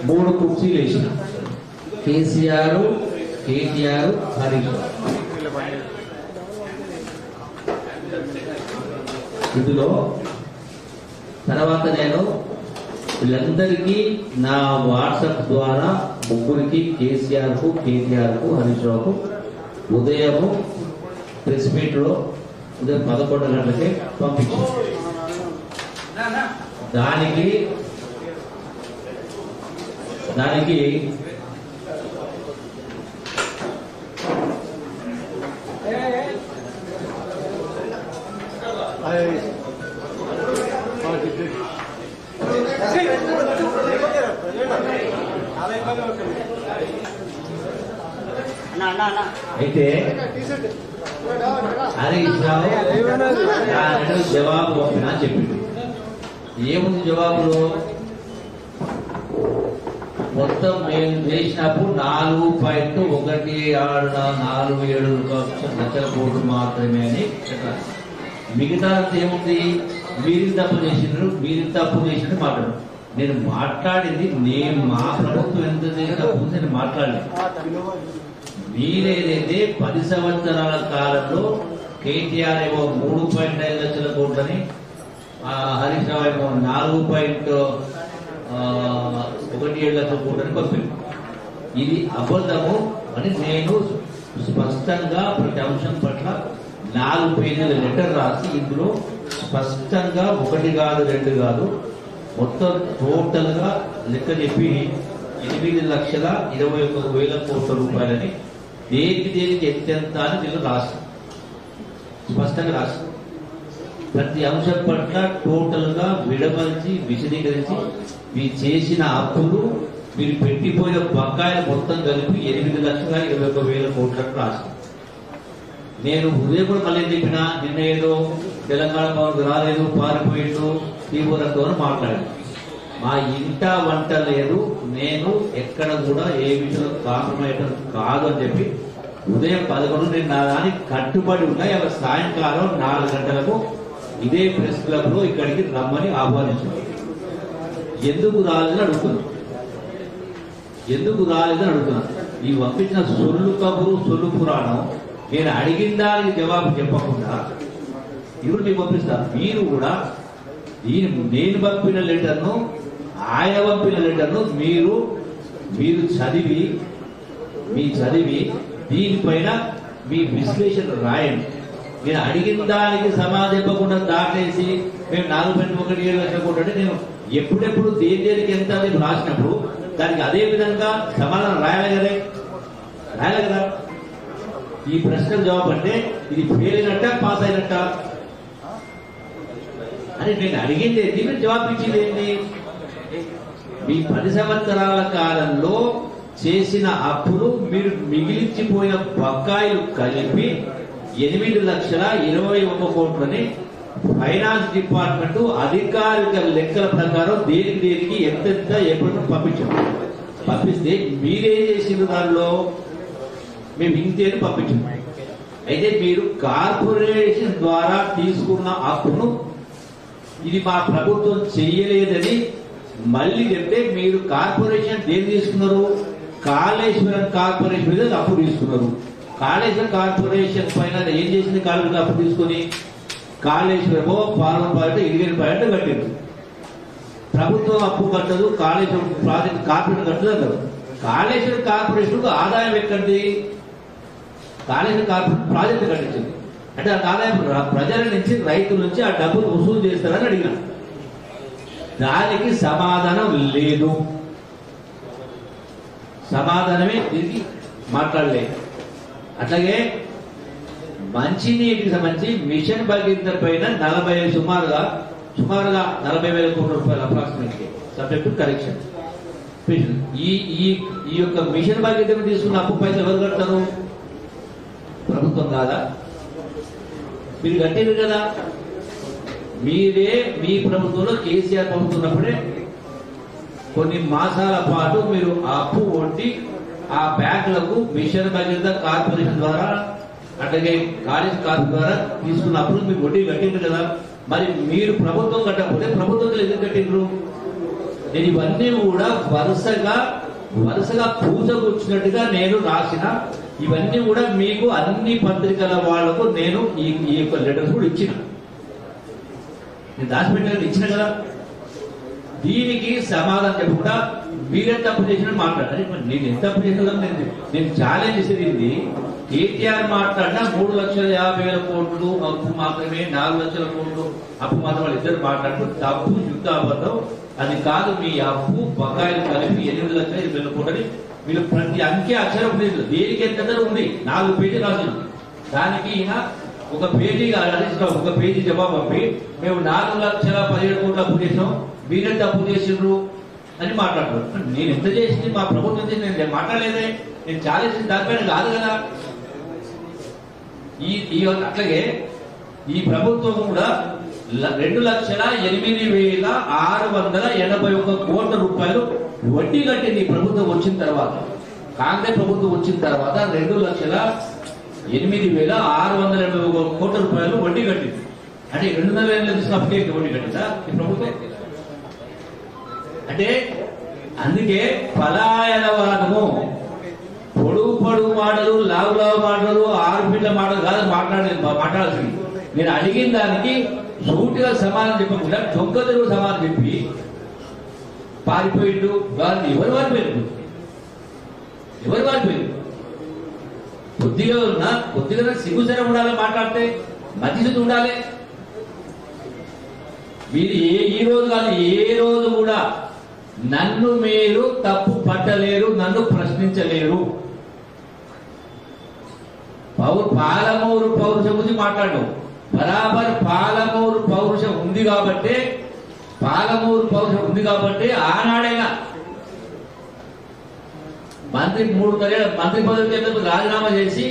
3 కుర్చీలు వేసిన కేసీఆర్, కేటీఆర్, హరీష్ ఇందులో. తర్వాత నేను వీళ్ళందరికీ నా వాట్సాప్ ద్వారా ముగ్గురికి కేసీఆర్కు, కేటీఆర్కు, హరీష్ రావుకు ఉదయము ప్రెస్ మీట్లో ఉదయం 11 గంటలకే పంపించాను. దానికి అయితే హరీష్ రావు జవాబు పంపినా చెప్పింది. ఏముంది జవాబులో? మొత్తం మేము చేసినప్పుడు 4.147 లక్షల కోట్లు మాత్రమే అని చెప్పారు. మిగతా ఏముంది? మీరు తప్పు చేసినారు, మీరు తప్పు చేసినట్టు మాట్లాడు. నేను మాట్లాడింది మా ప్రభుత్వం ఎంత తప్పు నేను మాట్లాడలేదు. మీరేదైతే 10 సంవత్సరాల కాలంలో కేటీఆర్ ఏమో 3.5 లక్షల కోట్లని, హరీష్ రావు ఏమో 4.17 లక్షల కోట్లని పంపింది. ఇది అబద్ధము అని నేను స్పష్టంగా ప్రతి అంశం పట్ల 4 పేజీల లెటర్ రాసి ఇందులో స్పష్టంగా 1 కాదు 2 కాదు మొత్తం టోటల్ గా లెక్క చెప్పి 8,21,000 కోట్ల రూపాయలని దేనికి ఎంత అని నేను రాసి స్పష్టంగా రాసి ప్రతి అంశం పట్ల టోటల్ గా విడమలిచి విశదీకరించి మీ చేసిన అప్పులు, మీరు పెట్టిపోయిన బకాయిలు మొత్తం కలిపి 8,21,000 కోట్లకు రాసి. నేను ఉదయం కూడా మళ్ళీ చెప్పిన, నిన్న ఏదో తెలంగాణ భవన్కు రాలేదు, పారిపోయిండు, తీవ్రంతో మాట్లాడాను. మా ఇంట వంట లేదు, నేను ఎక్కడ కూడా ఏ విషయంలో కాంప్రమైజ్ కాదు అని చెప్పి ఉదయం 11 నేను నా దానికి కట్టుబడి ఉన్నాయి. అలా సాయంకాలం 4 గంటలకు ఇదే ప్రెస్ క్లబ్ లో ఇక్కడికి రమ్మని ఆహ్వానించాను. ఎందుకు రాలేదని అడుగుతున్నాను. ఈ పంపించిన సొల్లు కబురు, సొల్లు పురాణం నేను అడిగిన దానికి జవాబు చెప్పకుండా ఇప్పుడు మీకు పంపిస్తాను. మీరు కూడా నేను పంపిన లెటర్ను, ఆయన పంపిన లెటర్ను మీరు చదివి దీనిపైన మీ విశ్లేషణ రాయండి. నేను అడిగిన దానికి సమాధానం చెప్పకుండా దాటేసి మేము 4.17 లక్షల కోట్లు అంటే నేను ఎప్పుడెప్పుడు దేనికి ఎంత రాసినప్పుడు దానికి అదే విధంగా సమాధానం రాయాలి కదా. ఈ ప్రశ్నకు జవాబు అంటే ఇది ఫెయిల్ అయినట్ట, పాస్ అయినట్ట అని నేను అడిగింది ఏంటి, మీరు జవాబు ఇచ్చింది ఏంటి? మీ 10 సంవత్సరాల కాలంలో చేసిన అప్పులు, మీరు మిగిలించిపోయిన బకాయిలు కలిపి 8,21,000 కోట్లని ఫైనాన్స్ డిపార్ట్మెంట్ అధికారిక లెక్కల ప్రకారం దేనికి ఎంతెంత ఎప్పుడు పంపిస్తే మీరేం చేసిన దానిలో మేము ఇంతేని పంపించాం. అయితే మీరు కార్పొరేషన్ ద్వారా తీసుకున్న అప్పును ఇది మా ప్రభుత్వం చెయ్యలేదని మళ్ళీ చెప్తే, మీరు కార్పొరేషన్ దేని తీసుకున్నారు? కాళేశ్వరం కార్పొరేషన్ మీద అప్పు తీసుకున్నారు. కాళేశ్వరం కార్పొరేషన్ పైన ఏం చేసింది? కాళేశ్వరం అప్పు తీసుకుని కాళేశ్వరమో పాలన ఇరిగేషన్ ప్రాజెక్టు కట్టింది. ప్రభుత్వం అప్పు కట్టదు, కాళేశ్వరం ప్రాజెక్ట్ కార్పొరేషన్ కట్టదు అంటారు. కాళేశ్వరం కార్పొరేషన్ ఆదాయం ఎక్కడిది? కాళేశ్వరం కార్పొరేషన్ ప్రాజెక్టు కట్టించింది అంటే ఆ ఆదాయం ప్రజల నుంచి, రైతుల నుంచి ఆ డబ్బులు వసూలు చేస్తారని అడిగిన. దానికి సమాధానం లేదు. సమాధానమే దీనికి మాట్లాడలేదు. అట్లాగే మంచినీటికి సంబంధించి మిషన్ భగీరథ పైన సుమారుగా 40,000 కోట్ల రూపాయలు అప్రాక్సిమేట్లీ, సబ్జెక్ట్ టు కరెక్షన్. ఈ యొక్క మిషన్ భగీరథ తీసుకున్న అప్పు పైసలు ఎవరు కడతారు? ప్రభుత్వం కాదా? మీరు కట్టారు కదా. మీ ప్రభుత్వంలో కేసీఆర్ ప్రభుత్వం ఉన్నప్పుడే కొన్ని మాసాల పాటు మీరు అప్పు ఒట్టి ఆ బ్యాంకులకు మిషన్ భగీరథ కార్పొరేషన్ ద్వారా, అట్లాగే కాలేజ్ కార్పొరేషన్ ద్వారా తీసుకున్న అప్పుడు మీరు వడ్డీ కట్టిండ్రు కదా. మరి మీరు ప్రభుత్వం కట్టకపోతే ప్రభుత్వం ఎందుకు కట్టిండ్రు? నేను ఇవన్నీ కూడా వరుసగా పూజకొచ్చినట్టుగా నేను రాసిన ఇవన్నీ కూడా మీకు అన్ని పత్రికల వాళ్లకు నేను ఈ యొక్క లెటర్స్ కూడా ఇచ్చిన, నేను దాచిపెట్టిన ఇచ్చిన కదా. దీనికి సమాధానం చెప్పకుండా మీరే తప్పు చేసిన మాట్లాడాలి. నేను ఎంత తప్పు చేసిన నేను ఛాలెంజ్ చేసేది కేటీఆర్ మాట్లాడినా 3,50,000 కోట్లు అప్పు మాత్రమే, 4 లక్షల కోట్లు అప్పు మాత్రం వాళ్ళు ఇద్దరు మాట్లాడుతూ తప్పు యుద్ధ అబద్ధం. అది కాదు, మీ అప్పు బకాయిలు కలిపి 8,20,000 కోట్లని వీళ్ళు ప్రతి అంకె అక్షరం ఉంది. దేనికి ఎంత ఉంది 4 పేజీలు రాసిన దానికి ఈయన ఒక పేజీ ఒక పేజీ జవాబు పంపి మేము 4,17,000 కోట్లు అప్పు చేసాం, మీరెంత అప్పు చేసిండ్రు అని మాట్లాడుతున్నారు. నేను ఎంత చేసింది మా ప్రభుత్వం చేసి నేను మాట్లాడలేదే, నేను చాలా చేసిన దానిపైన కాదు కదా. అట్లాగే ఈ ప్రభుత్వం కూడా 2,08,681 కోట్ల రూపాయలు వడ్డీ కట్టింది. ఈ ప్రభుత్వం వచ్చిన తర్వాత, కాంగ్రెస్ ప్రభుత్వం వచ్చిన తర్వాత 2,08,681 కోట్ల రూపాయలు వడ్డీ కట్టింది. అంటే 2,000 ఏళ్ళు తీసుకున్న వడ్డీ కట్టిందా ఈ ప్రభుత్వం? అంటే అందుకే పలాయనవాదము, పొడుగు మాటలు, లావు మాటలు, 6 ఫీట్ల మాటలు కాదు మాట్లాడాల్సింది. నేను అడిగిన దానికి సూటిగా సమాధానం చెప్పకుండా దొంగతలు సమాధానం చెప్పి పారిపోయిండు. వారిని ఎవరు పారిపోయిండు? కొద్దిగా సిగ్గుసరం ఉండాలి, మాట్లాడితే మధ్యస్థితి ఉండాలి. మీరు ఈ రోజు కాదు ఏ రోజు కూడా నన్ను మీరు తప్పు పట్టలేరు, నన్ను ప్రశ్నించలేరు. పాలమూరు పౌరుషం గురించి మాట్లాడు. బరాబర్ పాలమూరు పౌరుషం ఉంది కాబట్టి ఆనాడైనా మంత్రి 3 మంత్రి పదవి రాజీనామా చేసి